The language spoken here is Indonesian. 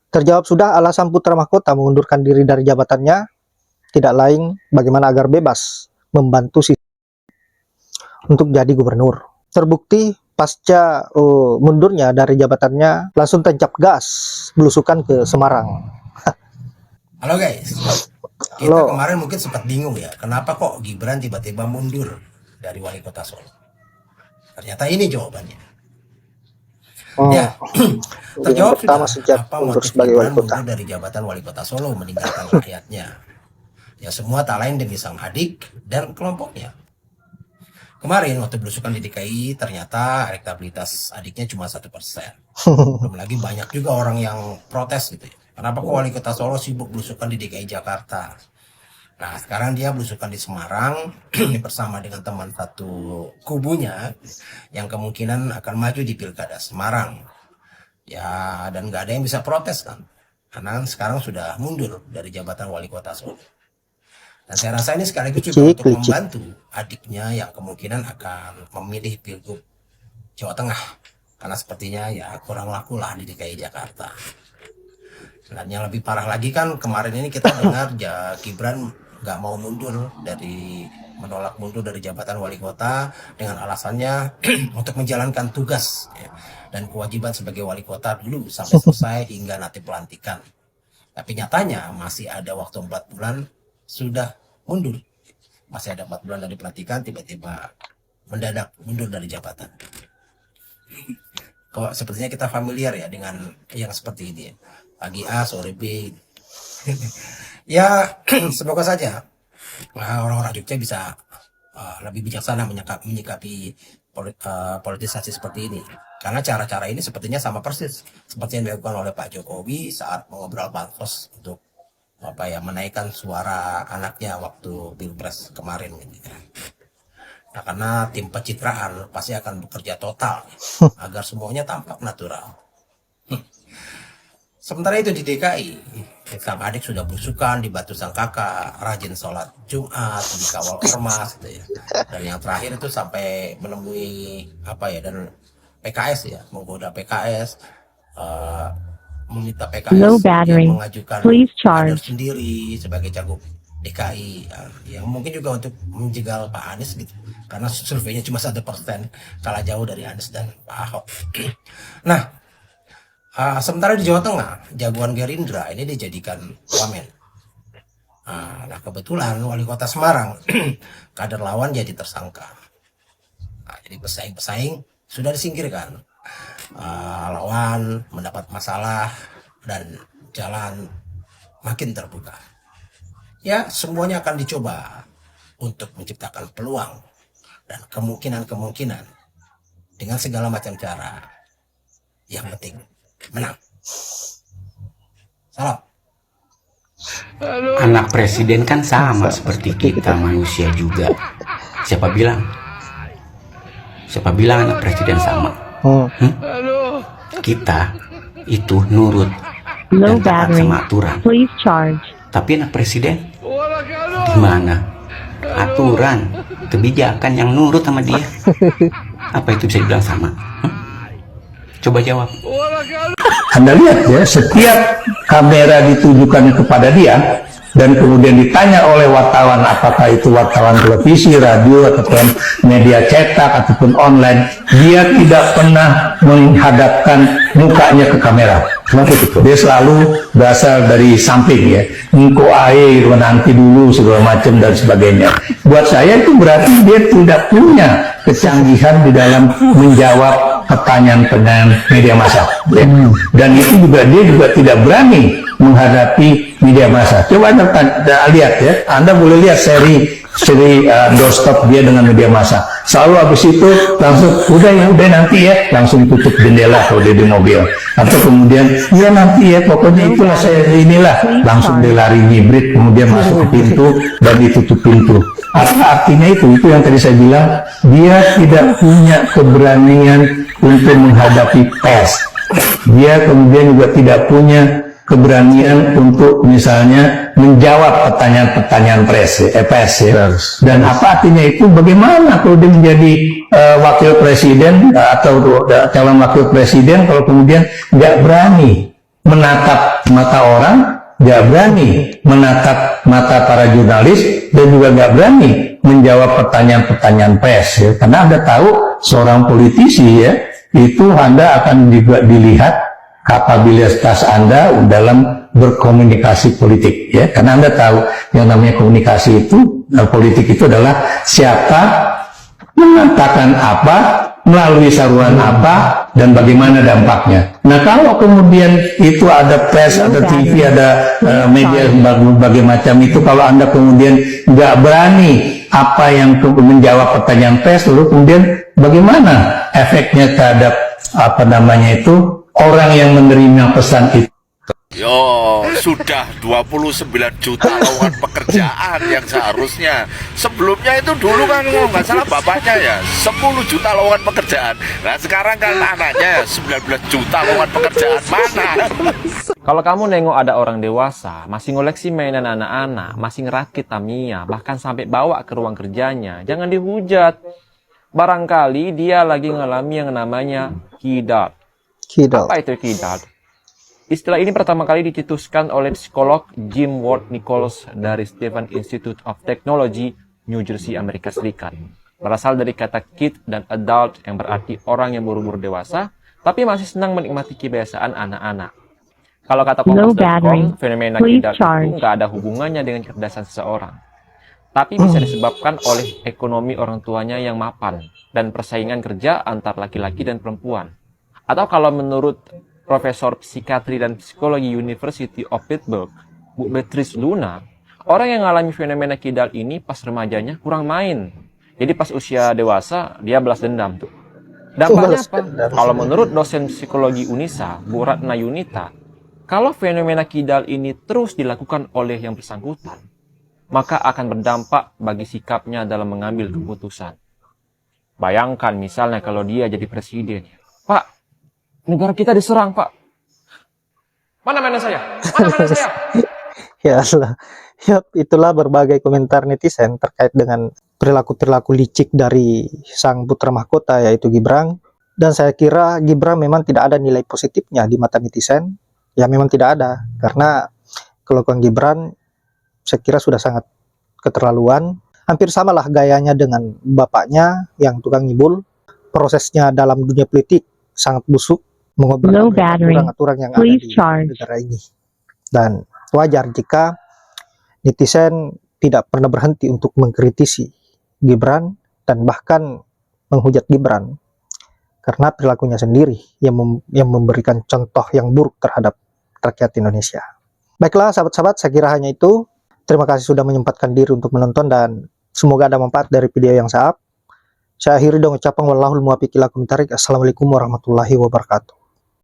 Terjawab sudah alasan Putra Mahkota mengundurkan diri dari jabatannya, tidak lain bagaimana agar bebas membantu untuk jadi gubernur. Terbukti pasca mundurnya dari jabatannya langsung tancap gas belusukan ke Semarang. Halo guys, kita kemarin mungkin sempat bingung ya, kenapa kok Gibran tiba-tiba mundur dari wali kota Solo. Ternyata ini jawabannya. Ya, terjawab sudah apa motif Gibran mundur dari jabatan wali kota Solo meninggalkan rakyatnya. Ya semua tak lain demi sang adik dan kelompoknya. Kemarin waktu belusukan di DKI ternyata elektabilitas adiknya cuma 1%. Belum lagi banyak juga orang yang protes gitu ya. Kenapa kok wali kota Solo sibuk belusukan di DKI Jakarta? Nah sekarang dia belusukan di Semarang bersama dengan teman satu kubunya yang kemungkinan akan maju di Pilkada Semarang. Ya dan nggak ada yang bisa protes kan, karena sekarang sudah mundur dari jabatan wali kota Solo. Dan saya rasa ini sekaligus juga untuk membantu adiknya yang kemungkinan akan memilih Pilgub Jawa Tengah. Karena sepertinya ya kurang laku lah di DKI Jakarta. Dan yang lebih parah lagi kan kemarin ini kita dengar Gibran nggak mau menolak mundur dari jabatan wali kota dengan alasannya untuk menjalankan tugas ya, dan kewajiban sebagai wali kota dulu sampai selesai hingga nanti pelantikan. Tapi nyatanya masih ada waktu 4 bulan sudah mundur. Masih ada 4 bulan dari pelantikan, tiba-tiba mendadak mundur dari jabatan. Kok sepertinya kita familiar ya dengan yang seperti ini. Pagi A, sore B. Ya, semoga saja orang-orang Jogja bisa lebih bijaksana menyikapi politisasi seperti ini. Karena cara-cara ini sepertinya sama persis seperti yang dilakukan oleh Pak Jokowi saat mengobrol bansos untuk menaikkan suara anaknya waktu Pilpres kemarin gitu ya. Nah, karena tim pencitraan pasti akan bekerja total agar semuanya tampak natural. Sementara itu di DKI, sang adik sudah belusukan, dibantu sang kakak, rajin sholat Jumat, dikawal ormas gitu ya. Dan yang terakhir itu sampai menemui dan PKS ya, menggoda PKS, meminta PKS yang mengajukan kader sendiri sebagai cagup DKI yang mungkin juga untuk menjegal Pak Anies gitu, karena surveinya cuma 1%, kalah jauh dari Anies dan Pak Ahok. Nah sementara di Jawa Tengah jagoan Gerindra ini dijadikan wamen. Nah kebetulan wali kota Semarang kader lawan jadi tersangka. Jadi pesaing sudah disingkirkan. Lawan mendapat masalah dan jalan makin terbuka. Ya semuanya akan dicoba untuk menciptakan peluang dan kemungkinan dengan segala macam cara. Yang penting menang. Salam. Anak presiden kan sama seperti kita manusia juga. Siapa bilang anak presiden sama? Kita itu nurut dan taat sama aturan. Tapi anak presiden gimana? Aturan, kebijakan yang nurut sama dia. Apa itu bisa dibilang sama? Coba jawab. Anda lihat ya, setiap kamera ditujukan kepada dia dan kemudian ditanya oleh wartawan, apakah itu wartawan televisi, radio, ataupun media cetak, ataupun online, dia tidak pernah menghadapkan mukanya ke kamera. Kenapa itu? Dia selalu berasal dari samping ya, engko ae nanti dulu segala macam dan sebagainya. Buat saya itu berarti dia tidak punya kecanggihan di dalam menjawab pertanyaan-pertanyaan media massa. Ya. Dan itu juga dia juga tidak berani menghadapi media massa. Coba Anda lihat ya, Anda boleh lihat seri doorstop dia dengan media massa. Selalu habis itu langsung udah nanti ya, langsung tutup jendela kalau dia di mobil. Atau kemudian ya nanti ya, pokoknya itulah saya inilah, langsung dia lari hibrid, kemudian masuk ke pintu dan ditutup pintu. Apa artinya itu? Itu yang tadi saya bilang, dia tidak punya keberanian untuk menghadapi pers. Dia kemudian juga tidak punya keberanian untuk misalnya menjawab pertanyaan-pertanyaan pers ya. Dan apa artinya itu? Bagaimana kalau dia menjadi wakil presiden atau calon wakil presiden kalau kemudian nggak berani menatap mata orang, nggak berani menatap mata para jurnalis, dan juga nggak berani menjawab pertanyaan-pertanyaan pers ya. Karena Anda tahu seorang politisi ya, itu Anda akan juga dilihat kapabilitas Anda dalam berkomunikasi politik ya. Karena Anda tahu yang namanya komunikasi itu, politik itu adalah siapa mengatakan apa, melalui saluran apa, dan bagaimana dampaknya. Nah, kalau kemudian itu ada pers, ada TV, ada media berbagai macam itu, kalau Anda kemudian nggak berani apa yang menjawab pertanyaan pers, lalu kemudian bagaimana efeknya terhadap apa namanya itu orang yang menerima pesan itu? Yo, sudah 29 juta lowongan pekerjaan yang seharusnya sebelumnya itu dulu kan nggak salah bapaknya ya 10 juta lowongan pekerjaan. Nah sekarang kan anaknya 19 juta lowongan pekerjaan, mana? Kalau kamu nengok ada orang dewasa masih ngoleksi mainan anak-anak, masih ngerakit Tamiya, bahkan sampai bawa ke ruang kerjanya, jangan dihujat. Barangkali dia lagi ngalami yang namanya kidal. Apa itu kidal? Istilah ini pertama kali dicetuskan oleh psikolog Jim Ward Nichols dari Stephen Institute of Technology, New Jersey, Amerika Serikat. Berasal dari kata kid dan adult yang berarti orang yang berumur dewasa, tapi masih senang menikmati kebiasaan anak-anak. Kalau kata Kompas.com, fenomena kidal itu nggak ada hubungannya dengan kecerdasan seseorang. Tapi bisa disebabkan oleh ekonomi orang tuanya yang mapan dan persaingan kerja antar laki-laki dan perempuan. Atau kalau menurut Profesor Psikiatri dan Psikologi University of Pittsburgh, Bu Beatrice Luna, orang yang mengalami fenomena kidal ini pas remajanya kurang main. Jadi pas usia dewasa, dia balas dendam tuh. Dampaknya apa? Kalau menurut dosen psikologi Unisa, Bu Ratna Yunita, kalau fenomena kidal ini terus dilakukan oleh yang bersangkutan, maka akan berdampak bagi sikapnya dalam mengambil keputusan. Bayangkan misalnya kalau dia jadi presiden. Pak, negara kita diserang, Pak. Mana mainan saya? Mana mainan saya? Ya Allah. Ya, itulah berbagai komentar netizen terkait dengan perilaku-perilaku licik dari sang putra mahkota yaitu Gibran. Dan saya kira Gibran memang tidak ada nilai positifnya di mata netizen. Ya memang tidak ada. Karena kelakuan Gibran saya kira sudah sangat keterlaluan. Hampir samalah gayanya dengan bapaknya yang tukang ngibul. Prosesnya dalam dunia politik sangat busuk. Mengobrolkan aturan-aturan yang ada di negara ini. Dan wajar jika netizen tidak pernah berhenti untuk mengkritisi Gibran dan bahkan menghujat Gibran karena perilakunya sendiri yang memberikan contoh yang buruk terhadap rakyat Indonesia. Baiklah sahabat-sahabat, saya kira hanya itu. Terima kasih sudah menyempatkan diri untuk menonton dan semoga ada manfaat dari video yang saya akhiri dengan ucapan wallahul muwaffiq ila aqwamit thoriq. Assalamualaikum warahmatullahi wabarakatuh.